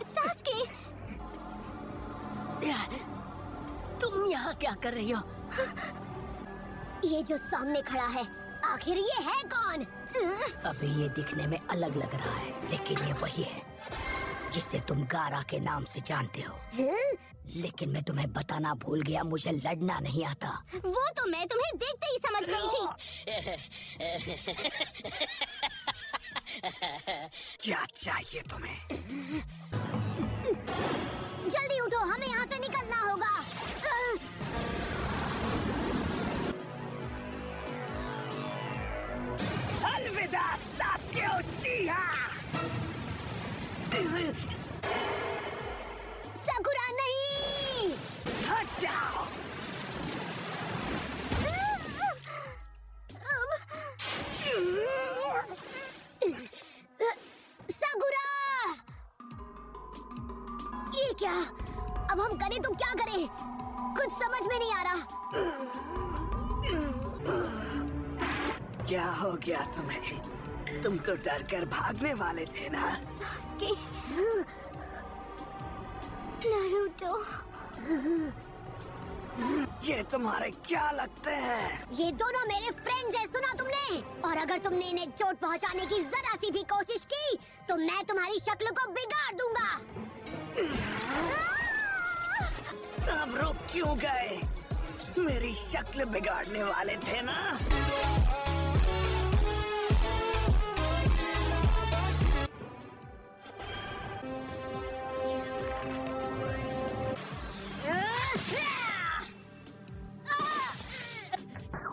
Sasuke, तुम यहाँ क्या कर रही हो? ये जो सामने खड़ा है, आखिर ये है कौन? अभी ये दिखने में अलग लग रहा है, लेकिन ये वही है जिसे तुम गारा के नाम से जानते हो। लेकिन मैं तुम्हें बताना भूल गया, मुझे लड़ना नहीं आता। वो तो मैं तुम्हें देखते ही समझ गई थी। क्या चाहिए तुम्हें? जल्दी उठो, हमें यहाँ से निकलना होगा। अलविदा सास्के उचिहा। साकुरा नहीं। हट जाओ। साकुरा! ये क्या? अब हम करें तो क्या करें? कुछ समझ में नहीं आ रहा। क्या हो गया तुम्हें? तुम तो डर कर भागने वाले थे ना? सास्के, नारुतो, ये तुम्हारे क्या लगते हैं? ये दोनों मेरे फ्रेंड्स हैं, सुना तुमने? और अगर तुमने इन्हें चोट पहुंचाने की जरा सी भी कोशिश की, तो मैं तुम्हारी शक्ल को बिगाड़ दूंगा। अब रुक क्यों गए? मेरी शक्ल बिगाड़ने वाले थे ना?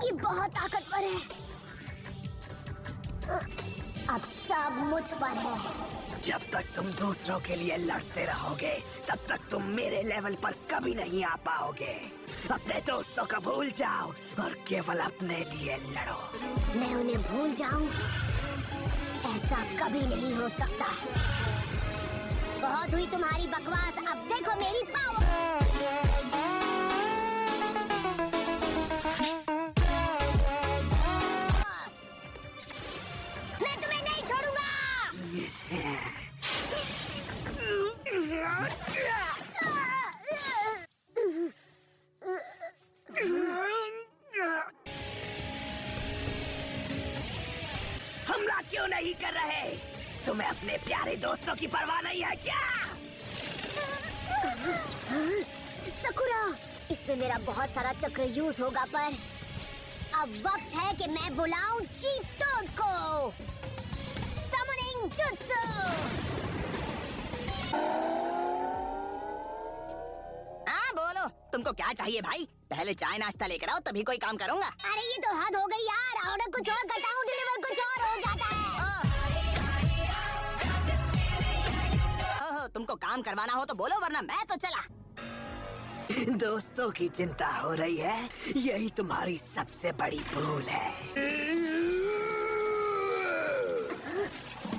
ये बहुत ताकतवर है। अब सब मुझ पर है। जब तक तुम दूसरों के लिए लड़ते रहोगे, तब तक तुम मेरे लेवल पर कभी नहीं आ पाओगे। अपने दोस्तों को भूल जाओ और केवल अपने लिए लड़ो। मैं उन्हें भूल जाऊं? ऐसा कभी नहीं हो सकता। बहुत हुई तुम्हारी बकवास, अब देखो मेरी पावर। मैं तुम्हें नहीं छोड़ूंगा। हमला क्यों नहीं कर रहे? तुम्हें अपने प्यारे दोस्तों की परवाह नहीं है क्या? सकुरा, इसमें मेरा बहुत सारा चक्र यूज होगा, पर अब वक्त है कि मैं बुलाऊं चीफ टोड को। Summoning jutsu. हाँ बोलो, तुमको क्या चाहिए भाई? पहले चाय नाश्ता लेकर आओ, तभी कोई काम करूँगा। अरे ये तो हद हो गई यार। ऑर्डर कुछ और करता हूँ, डिलीवर कुछ और हो जाता है। ओहो, तुमको काम करवाना हो तो बोलो, वरना मैं तो चला। दोस्तों की चिंता हो रही है, यही तुम्हारी सबसे बड़ी भूल है।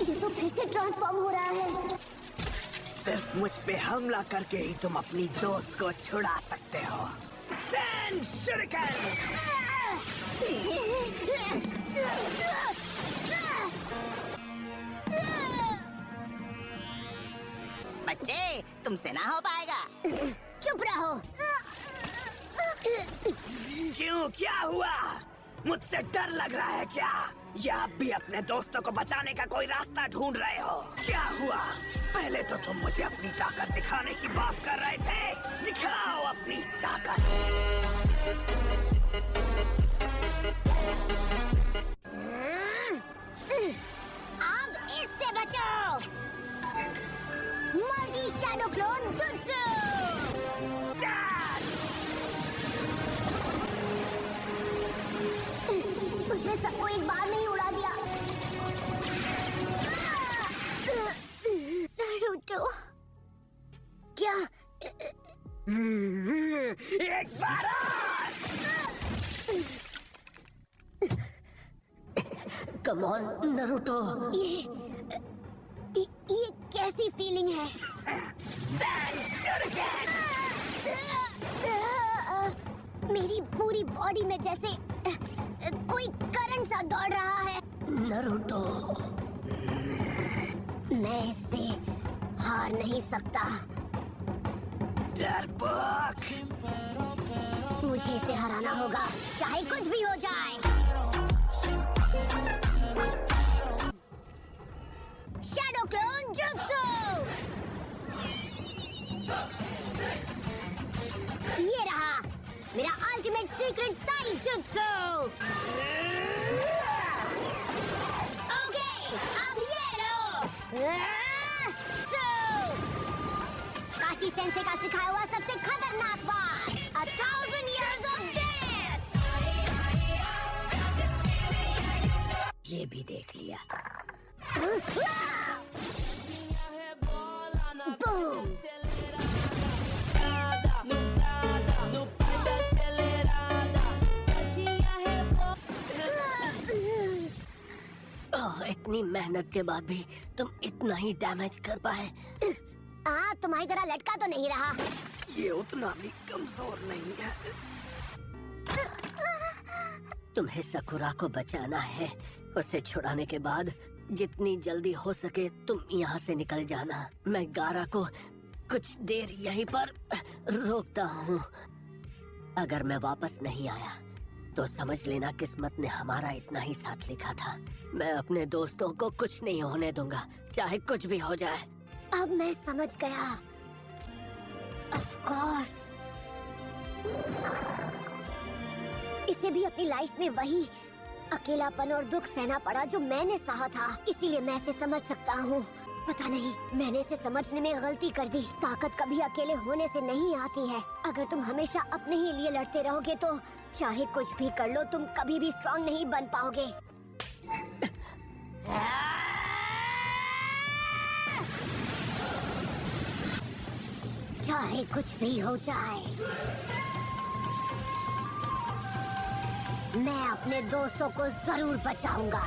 ये तो फिर से ट्रांसफॉर्म हो रहा है। सिर्फ मुझ पे हमला करके ही तुम अपनी दोस्त को छुड़ा सकते हो। सेन शuriken! बच्चे, तुमसे ना हो पाएगा। चुप रहो। क्यों, क्या हुआ? मुझसे डर लग रहा है क्या? या आप भी अपने दोस्तों को बचाने का कोई रास्ता ढूंढ रहे हो? क्या हुआ? पहले तो तुम मुझे अपनी ताकत दिखाने की बात कर रहे थे। दिखाओ अपनी ताकत। अब इससे बचो। Multi shadow clone jutsu. उसने सबको एक बार में ही उड़ा दिया। नारुतो, क्या? एक बार और! Come on Naruto. ये कैसी फीलिंग है? मेरी पूरी बॉडी में जैसे कोई करंट सा दौड़ रहा है। नारुतो, मैं इससे हार नहीं सकता। डरपोक। मुझे इसे हराना होगा, चाहे कुछ भी हो जाए। Shadow clone jutsu. ये रहा मेरा अल्टीमेट सीक्रेट ताई जुत्सु। ओके, अब ये लो। काशी सेंसे का सिखाया हुआ सबसे खतरनाक बात, 1000 years of death। ये भी देख लिया। बूम। इतनी मेहनत के बाद भी तुम इतना ही डैमेज कर पाए। तुम्हारी तरह लटका तो नहीं रहा। ये उतना भी कमजोर नहीं है। तुम्हें सकुरा को बचाना है। उसे छुड़ाने के बाद जितनी जल्दी हो सके तुम यहाँ से निकल जाना। मैं गारा को कुछ देर यहीं पर रोकता हूँ। अगर मैं वापस नहीं आया तो समझ लेना किस्मत ने हमारा इतना ही साथ लिखा था। मैं अपने दोस्तों को कुछ नहीं होने दूंगा, चाहे कुछ भी हो जाए। अब मैं समझ गया। Of course। इसे भी अपनी लाइफ में वही अकेलापन और दुख सहना पड़ा जो मैंने सहा था, इसीलिए मैं इसे समझ सकता हूँ। पता नहीं मैंने इसे समझने में गलती कर दी। ताकत कभी अकेले होने से नहीं आती है। अगर तुम हमेशा अपने ही लिए लड़ते रहोगे तो चाहे कुछ भी कर लो तुम कभी भी स्ट्रांग नहीं बन पाओगे। चाहे कुछ भी हो जाए, मैं अपने दोस्तों को जरूर बचाऊंगा।